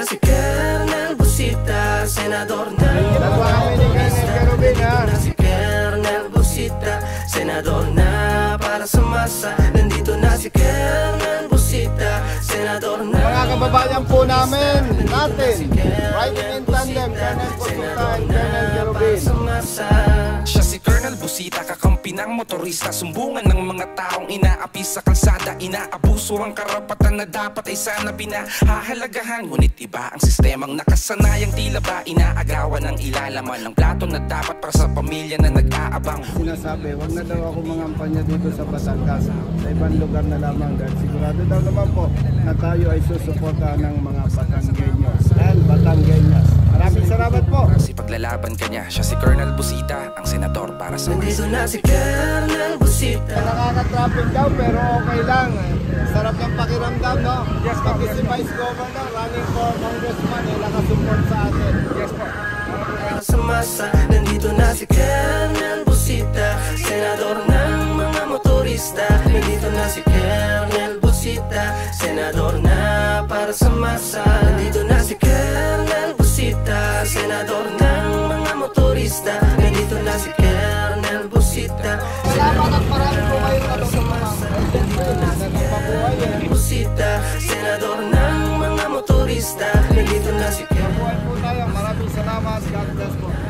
si Kernel Busita, senador ng mga motorista. Nandito na si Kernel Busita, senador na para sa masa. Nandito na si Kernel Busita, senador na mga kababayan po namin, riding in tandem, Kernel Busita and Kernel Jerubin. Siya si Kernel Busita, kakampi ng motorista. Sumbungan ng mga taong inaapi sa kalsada. Inaabuso ang karapatan na dapat ay sana pinahahalagahan. Ngunit iba ang sistemang nakasanayang tila ba inaagawan ng ilalaman ng plato na dapat para sa pamilya na nag-aabang. Sinasabi, wag na daw ako mangampanya dito sa Batangas, sa ibang lugar na lamang, dahil sigurado daw naman po na tayo ay susuportahan ng mga Batanggenyos and Batanggenyas. Maraming salamat po. Kasi paglalaban ka niya, siya si Kernel Busita, ang senador para sa nandito na si Kernel Busita. Nakaka-traffic daw pero okay lang. Sarap ng pakiramdam, no? Yes po. Kasi si Vice Governor running for Congressman, nakasupport sa atin. Yes po. Sa masa, nandito na si Kernel Busita, senador ng mga motorista. Nandito na si Kernel Busita, senador na para sa masa. Nandito na si Kernel Busita, senador ng mga motorista. Nandito na si Kernel Busita, salamat at marami po kayong ano sa masa. nandito na si Kernel Busita, senador ng mga motorista. Nandito na si Kernel. Mabuhay po tayo. Maraming salamat. God bless po.